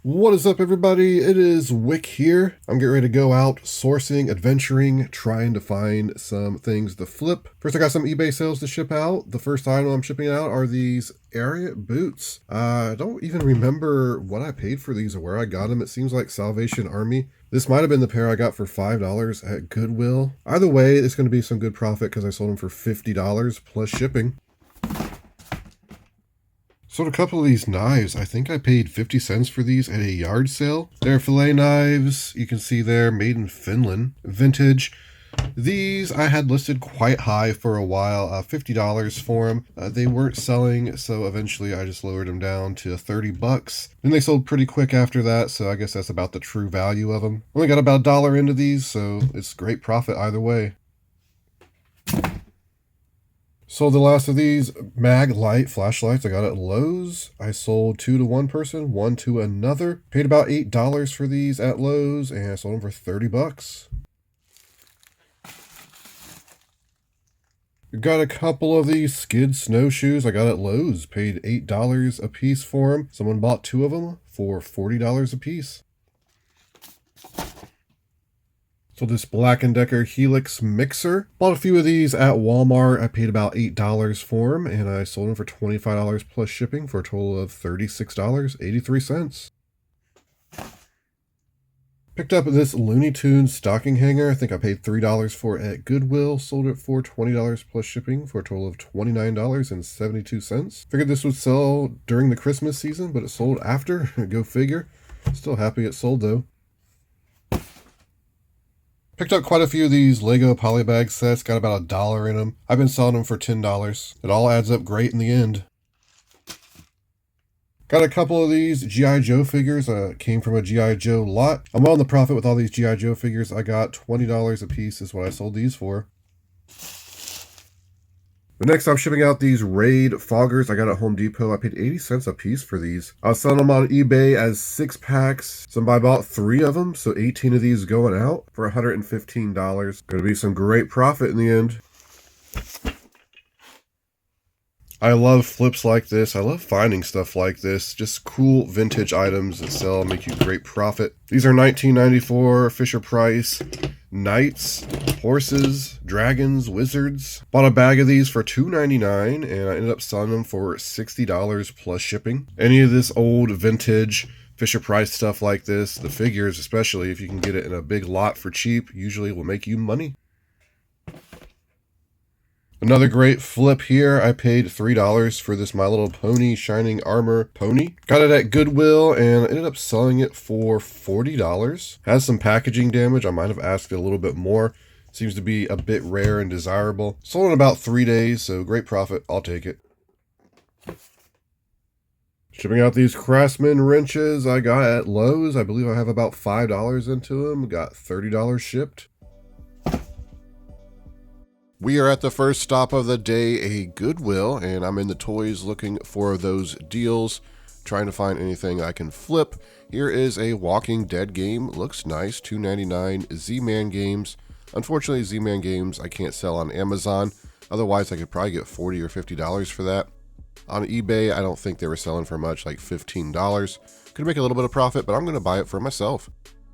What is up, everybody? It is Wick here. I'm getting ready to go out sourcing, adventuring, trying to find some things to flip. First, I got some eBay sales to ship out. The first item I'm shipping out are these Ariat boots. I don't even remember what I paid for these or where I got them. It seems like Salvation Army. This might have been the pair I got for $5 at Goodwill. Either way, it's going to be some good profit because I sold them for $50 plus shipping. Sold a couple of these knives. I think I paid 50 cents for these at a yard sale. They're fillet knives. You can see they're made in Finland. Vintage. These I had listed quite high for a while, $50 for them. They weren't selling, so eventually I just lowered them down to 30 bucks. Then they sold pretty quick after that, so I guess that's about the true value of them. Only got about $1 into these, so it's great profit either way. Sold the last of these mag light flashlights I got at Lowe's. I sold 2 to one person, 1 to another. Paid about $8 for these at Lowe's, and I sold them for 30 bucks. Got a couple of these skid snowshoes I got at Lowe's. Paid $8 a piece for them. Someone bought 2 of them for $40 a piece. So this Black & Decker Helix mixer. Bought a few of these at Walmart. I paid about $8 for them, and I sold them for $25 plus shipping for a total of $36.83. Picked up this Looney Tunes stocking hanger. I think I paid $3 for it at Goodwill. Sold it for $20 plus shipping for a total of $29.72. Figured this would sell during the Christmas season, but it sold after. Go figure. Still happy it sold though. Picked up quite a few of these Lego polybag sets, got about $1 in them. I've been selling them for $10. It all adds up great in the end. Got a couple of these G.I. Joe figures, came from a G.I. Joe lot. I'm on the profit with all these G.I. Joe figures. I got $20 a piece is what I sold these for. But next, I'm shipping out these Raid foggers I got at Home Depot. I paid 80 cents a piece for these. I was selling them on eBay as 6 packs. Somebody bought 3 of them, so 18 of these going out for $115. Going to be some great profit in the end. I love flips like this. I love finding stuff like this. Just cool vintage items that sell, make you great profit. These are 1994 Fisher-Price knights, horses, dragons, wizards. Bought a bag of these for $2.99 and I ended up selling them for $60 plus shipping. Any of this old vintage Fisher-Price stuff like this, the figures especially, if you can get it in a big lot for cheap, usually will make you money. Another great flip here. I paid $3 for this My Little Pony Shining Armor pony. Got it at Goodwill and ended up selling it for $40. Has some packaging damage. I might have asked it a little bit more. Seems to be a bit rare and desirable. Sold in about 3 days, so great profit. I'll take it. Shipping out these Craftsman wrenches I got at Lowe's. I believe I have about $5 into them. Got $30 shipped. We are at the first stop of the day, a Goodwill, and I'm in the toys looking for those deals, trying to find anything I can flip. Here is a Walking Dead game. Looks nice, $2.99. Z-Man games. Unfortunately, Z-Man games I can't sell on Amazon. Otherwise, I could probably get $40 or $50 for that. On eBay, I don't think they were selling for much, like $15. Could make a little bit of profit, but I'm going to buy it for myself.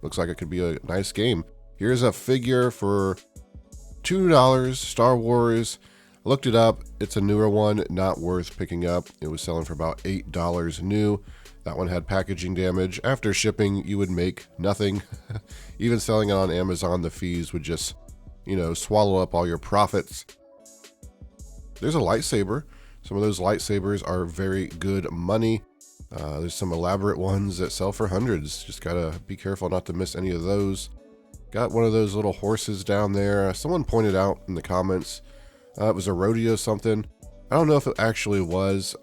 Looks like it could be a nice game. Here's a figure for $2, Star Wars. I looked it up. It's a newer one, not worth picking up. It was selling for about $8 new. That one had packaging damage. After shipping, you would make nothing. Even selling it on Amazon, the fees would just, swallow up all your profits. There's a lightsaber. Some of those lightsabers are very good money. There's some elaborate ones that sell for hundreds. Just gotta be careful not to miss any of those. Got one of those little horses down there. Someone pointed out in the comments it was a rodeo something. I don't know if it actually was.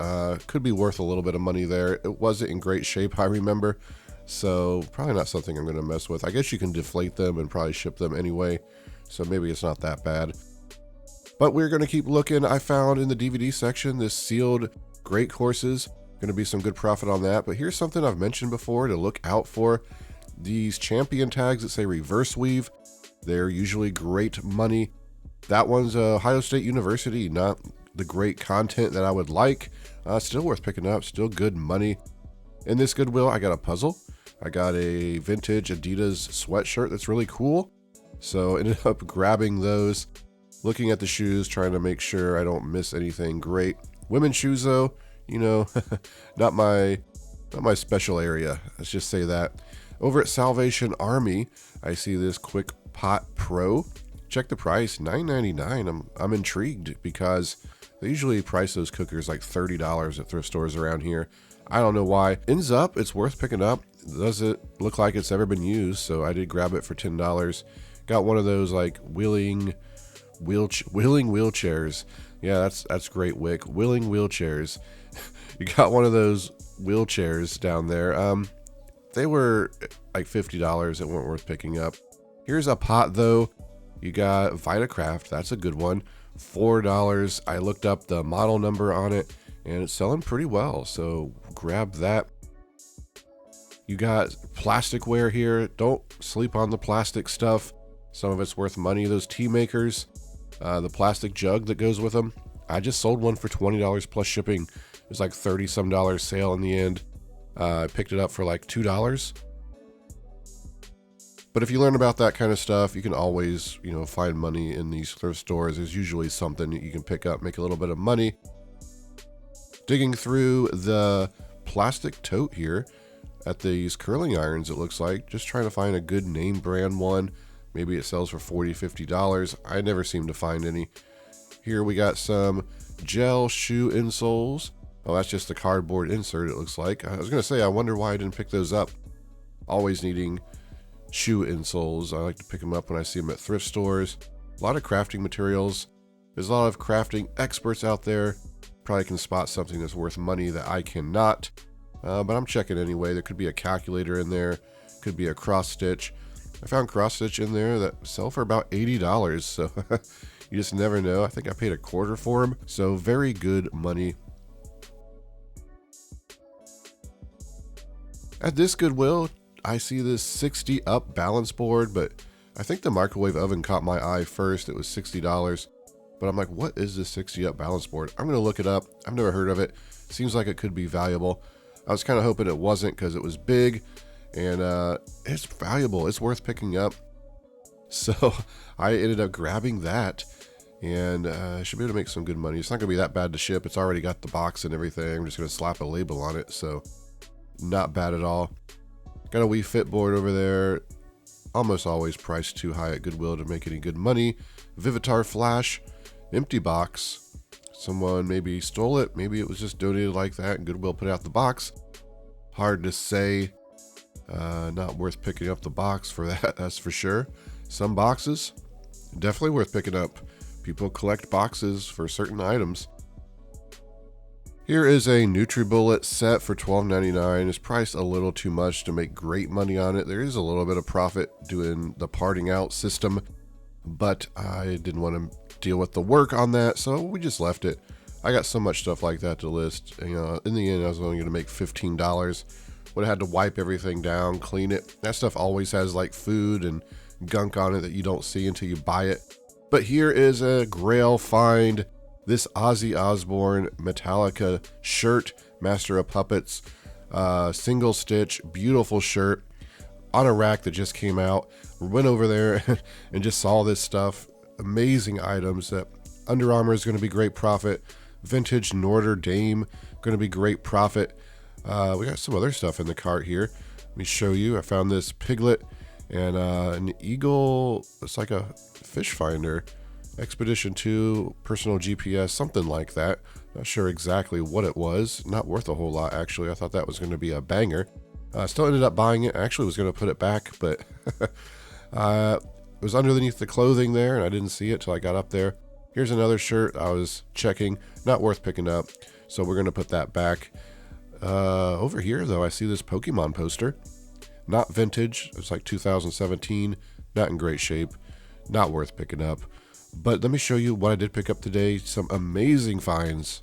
Could be worth a little bit of money there. It wasn't in great shape, I remember. So probably not something I'm going to mess with. I guess you can deflate them and probably ship them anyway. So maybe it's not that bad. But we're going to keep looking. I found in the DVD section this sealed great horses. Going to be some good profit on that. But here's something I've mentioned before to look out for. These champion tags that say reverse weave, they're usually great money. That one's Ohio State University, not the great content that I would like. Still worth picking up, still good money. In this Goodwill, I got a puzzle. I got a vintage Adidas sweatshirt that's really cool. So ended up grabbing those, looking at the shoes, trying to make sure I don't miss anything great. Women's shoes though, you know, not my special area. Let's just say that. Over at Salvation Army, I see this Quick Pot Pro. Check the price, $9.99. I'm intrigued because they usually price those cookers like $30 at thrift stores around here. I don't know why. Ends up, it's worth picking up. Doesn't look like it's ever been used, so I did grab it for $10. Got one of those like wheeling wheelchairs. Yeah, that's great, Wick. Wheeling wheelchairs. You got one of those wheelchairs down there. They were like $50. It weren't worth picking up. Here's a pot though. You got Vitacraft. That's a good one. $4. I looked up the model number on it and it's selling pretty well, so grab that. You got plasticware here. Don't sleep on the plastic stuff. Some of it's worth money. Those tea makers, the plastic jug that goes with them. I just sold one for $20 plus shipping. It was like $30 some sale in the end. I picked it up for like $2. But if you learn about that kind of stuff, you can always, you know, find money in these thrift stores. There's usually something that you can pick up, make a little bit of money. Digging through the plastic tote here at these curling irons, it looks like. Just trying to find a good name brand one. Maybe it sells for $40, $50. I never seem to find any. Here we got some gel shoe insoles. Oh, that's just the cardboard insert, it looks like. I was going to say, I wonder why I didn't pick those up. Always needing shoe insoles. I like to pick them up when I see them at thrift stores. A lot of crafting materials. There's a lot of crafting experts out there. Probably can spot something that's worth money that I cannot. But I'm checking anyway. There could be a calculator in there. Could be a cross stitch. I found cross stitch in there that sell for about $80. So you just never know. I think I paid $25 for them. So very good money. At this Goodwill, I see this 60 up balance board, but I think the microwave oven caught my eye first. It was $60. But I'm like, what is this 60 up balance board? I'm going to look it up. I've never heard of it. Seems like it could be valuable. I was kind of hoping it wasn't because it was big and it's valuable. It's worth picking up. So I ended up grabbing that and I should be able to make some good money. It's not going to be that bad to ship. It's already got the box and everything. I'm just going to slap a label on it. So not bad at all. Got a Wii Fit board over there. Almost always priced too high at Goodwill to make any good money. Vivitar Flash. Empty box. Someone maybe stole it. Maybe it was just donated like that and Goodwill put out the box. Hard to say. Not worth picking up the box for that, that's for sure. Some boxes, definitely worth picking up. People collect boxes for certain items. Here is a NutriBullet set for $12.99. It's priced a little too much to make great money on it. There is a little bit of profit doing the parting out system, but I didn't want to deal with the work on that, so we just left it. I got so much stuff like that to list. You know, in the end, I was only going to make $15. Would have had to wipe everything down, clean it. That stuff always has like food and gunk on it that you don't see until you buy it. But here is a GRAIL find. This Ozzy Osbourne Metallica shirt, Master of Puppets, single stitch, beautiful shirt on a rack that just came out. We went over there and just saw this stuff. Amazing items. That Under Armour is going to be great profit. Vintage Notre Dame going to be great profit. We got some other stuff in the cart here. Let me show you. I found this piglet and an eagle. It's like a fish finder. Expedition 2, personal GPS, something like that. Not sure exactly what it was. Not worth a whole lot, actually. I thought that was going to be a banger. Still ended up buying it. I actually was going to put it back, but it was underneath the clothing there, and I didn't see it till I got up there. Here's another shirt I was checking. Not worth picking up, so we're going to put that back. Over here, though, I see this Pokemon poster. Not vintage. It's like 2017. Not in great shape. Not worth picking up. But let me show you what I did pick up today. Some amazing finds.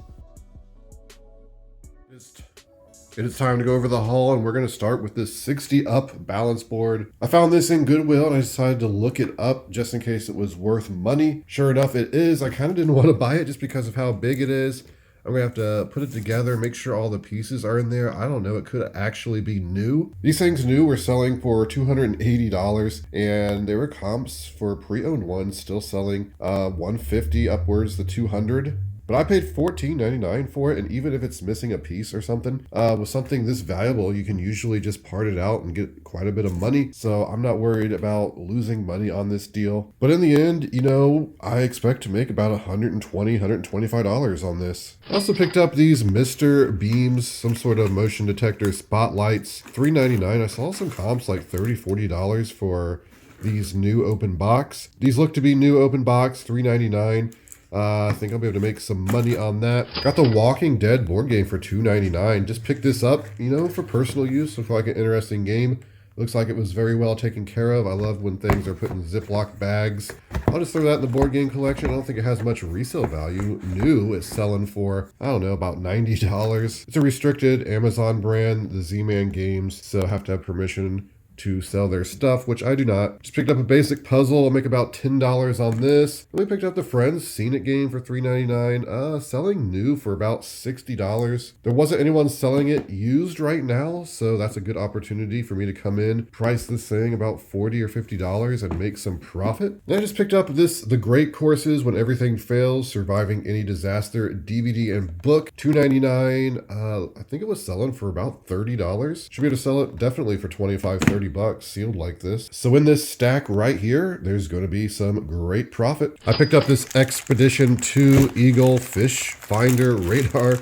It is time to go over the haul, and we're going to start with this 60 up balance board. I found this in Goodwill, and I decided to look it up just in case it was worth money. Sure enough, it is. I kind of didn't want to buy it just because of how big it is. I'm gonna have to put it together, make sure all the pieces are in there. I don't know, it could actually be new. These things new were selling for $280, and there were comps for pre-owned ones still selling $150 upwards to $200. But I paid $14.99 for it, and even if it's missing a piece or something, with something this valuable, you can usually just part it out and get quite a bit of money. So I'm not worried about losing money on this deal. But in the end, you know, I expect to make about $120, $125 on this. I also picked up these Mr. Beams, some sort of motion detector spotlights, $3.99. I saw some comps like $30, $40 for these new open box. These look to be new open box, $3.99. I think I'll be able to make some money on that. Got the Walking Dead board game for $2.99. Just picked this up, you know, for personal use. Looks like an interesting game. Looks like it was very well taken care of. I love when things are put in Ziploc bags. I'll just throw that in the board game collection. I don't think it has much resale value. New is selling for, I don't know, about $90. It's a restricted Amazon brand, the Z-Man Games, so I have to have permission to sell their stuff, which I do not. Just picked up a basic puzzle. I'll make about $10 on this. Then we picked up the Friends Scene It game for $3.99. Selling new for about $60. There wasn't anyone selling it used right now, so that's a good opportunity for me to come in, price this thing about $40 or $50 and make some profit. Then I just picked up The Great Courses When Everything Fails, Surviving Any Disaster DVD and book, $2.99. I think it was selling for about $30. Should be able to sell it definitely for $25, $30 sealed like this. So in this stack right here, there's going to be some great profit. I picked up this Expedition 2 Eagle Fish Finder Radar,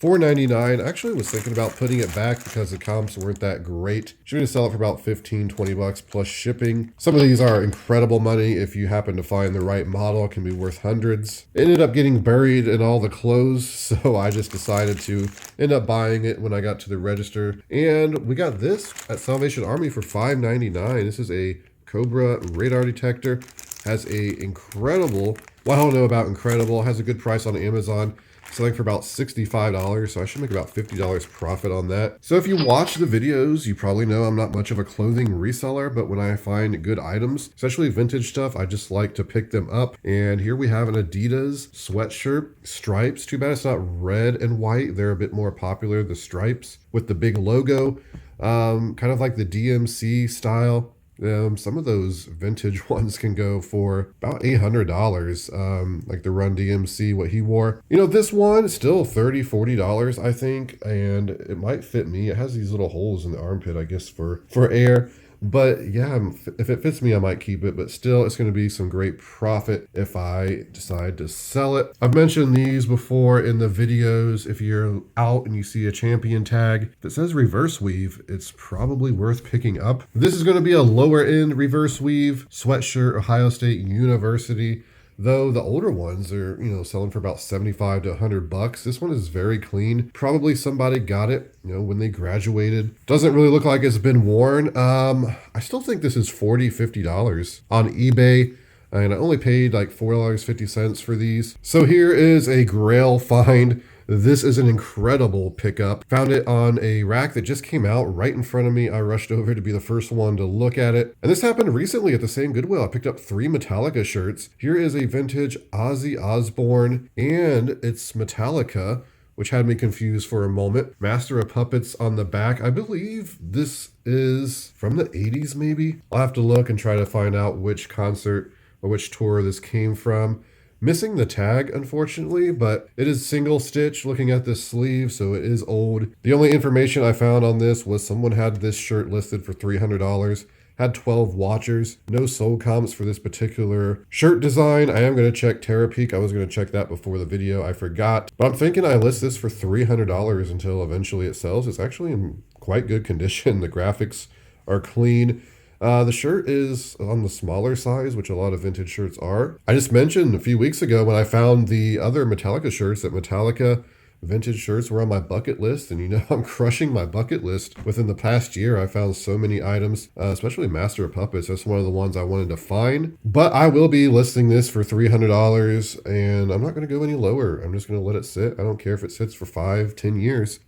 $4.99. I actually was thinking about putting it back because the comps weren't that great. Should be sell it for about $15, $20 plus shipping. Some of these are incredible money. If you happen to find the right model, it can be worth hundreds. It ended up getting buried in all the clothes, so I just decided to end up buying it when I got to the register. And we got this at Salvation Army for $5.99. This is a Cobra radar detector. Has a incredible, well, I don't know about incredible, has a good price on Amazon. Selling for about $65, so I should make about $50 profit on that. So if you watch the videos, you probably know I'm not much of a clothing reseller, but when I find good items, especially vintage stuff, I just like to pick them up. And here we have an Adidas sweatshirt, stripes. Too bad it's not red and white. They're a bit more popular, the stripes with the big logo, kind of like the DMC style. Some of those vintage ones can go for about $800, like the Run DMC, what he wore. You know, this one is still $30, $40, I think, and it might fit me. It has these little holes in the armpit, I guess, for air. But yeah, if it fits me, I might keep it, but still it's going to be some great profit if I decide to sell it. I've mentioned these before in the videos. If you're out and you see a champion tag that says reverse weave, it's probably worth picking up. This is going to be a lower end reverse weave sweatshirt, Ohio State University. Though the older ones are, you know, selling for about $75 to $100. This one is very clean. Probably somebody got it, you know, when they graduated. Doesn't really look like it's been worn. I still think this is $40, $50 on eBay. And I only paid like $4.50 for these. So here is a GRAIL find. This is an incredible pickup. Found it on a rack that just came out right in front of me. I rushed over to be the first one to look at it. And this happened recently at the same Goodwill. I picked up 3 Metallica shirts. Here is a vintage Ozzy Osbourne, and it's Metallica, which had me confused for a moment. Master of Puppets on the back. I believe this is from the 80s maybe. I'll have to look and try to find out which concert or which tour this came from. Missing the tag, unfortunately, but it is single stitch looking at the sleeve, so it is old. The only information I found on this was someone had this shirt listed for $300, had 12 watchers, no sold comps for this particular shirt design. I am going to check Terapeak. I was going to check that before the video. I forgot, but I'm thinking I list this for $300 until eventually it sells. It's actually in quite good condition. The graphics are clean. The shirt is on the smaller size, which a lot of vintage shirts are. I just mentioned a few weeks ago when I found the other Metallica shirts that Metallica vintage shirts were on my bucket list, and you know I'm crushing my bucket list. Within the past year, I found so many items, especially Master of Puppets. That's one of the ones I wanted to find. But I will be listing this for $300, and I'm not going to go any lower. I'm just going to let it sit. I don't care if it sits for 5, 10 years.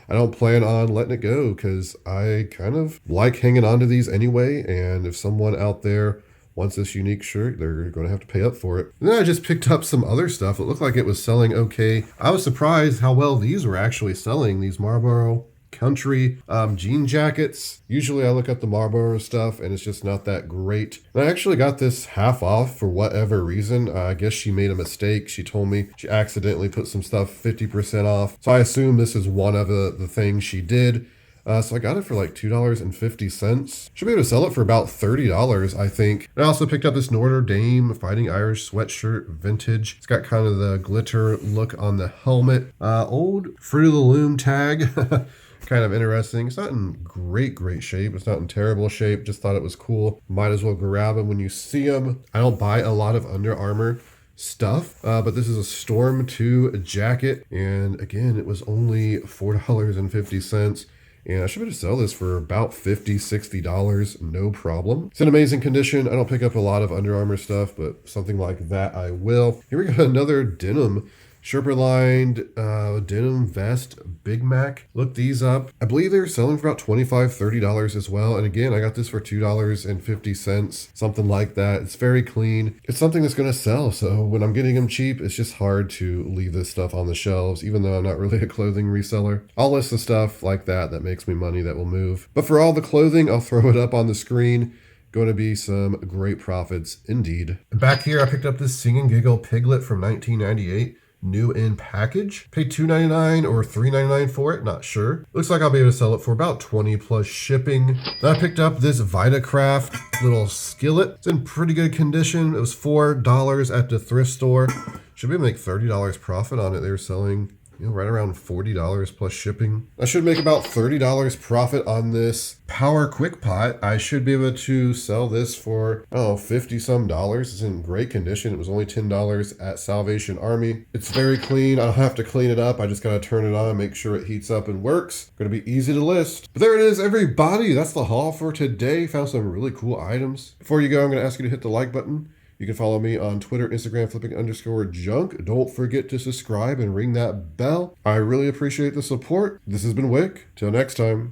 I don't plan on letting it go because I kind of like hanging on to these anyway. And if someone out there wants this unique shirt, they're going to have to pay up for it. And then I just picked up some other stuff. It looked like it was selling okay. I was surprised how well these were actually selling, these Marlboro Country jean jackets. Usually I look at the Marlboro stuff and it's just not that great. And I actually got this half off for whatever reason. I guess she made a mistake. She told me she accidentally put some stuff 50% off. So I assume this is one of the things she did. So I got it for like $2.50. Should be able to sell it for about $30, I think. And I also picked up this Notre Dame Fighting Irish sweatshirt, vintage. It's got kind of the glitter look on the helmet. Old Fruit of the Loom tag. Kind of interesting. It's not in great shape. It's not in terrible shape. Just thought it was cool. Might as well grab them when you see them. I don't buy a lot of Under Armour stuff, but this is a Storm 2 jacket. And again, it was only $4.50. And I should be able to sell this for about $50, $60, no problem. It's in amazing condition. I don't pick up a lot of Under Armour stuff, but something like that I will. Here we got another denim. Sherpa lined denim vest, Big Mac. Look these up. I believe they're selling for about $25, $30 as well. And again, I got this for $2.50, something like that. It's very clean. It's something that's going to sell. So when I'm getting them cheap, it's just hard to leave this stuff on the shelves, even though I'm not really a clothing reseller. I'll list the stuff like that makes me money that will move. But for all the clothing, I'll throw it up on the screen. Going to be some great profits indeed. Back here, I picked up this Sing and Giggle Piglet from 1998. New in package. Paid $2.99 or $3.99 for it, not sure. Looks like I'll be able to sell it for about $20 plus shipping. Then I picked up this Vitacraft little skillet. It's in pretty good condition. It was $4 at the thrift store. Should be able to make $30 profit on it. They were selling, right around $40 plus shipping. I should make about $30 profit on this Power Quick Pot. I should be able to sell this for, 50 some dollars. It's in great condition. It was only $10 at Salvation Army. It's very clean. I don't have to clean it up. I just got to turn it on, make sure it heats up and works. Going to be easy to list. But there it is, everybody. That's the haul for today. Found some really cool items. Before you go, I'm going to ask you to hit the like button. You can follow me on Twitter, Instagram, flipping_junk. Don't forget to subscribe and ring that bell. I really appreciate the support. This has been Wick. Till next time.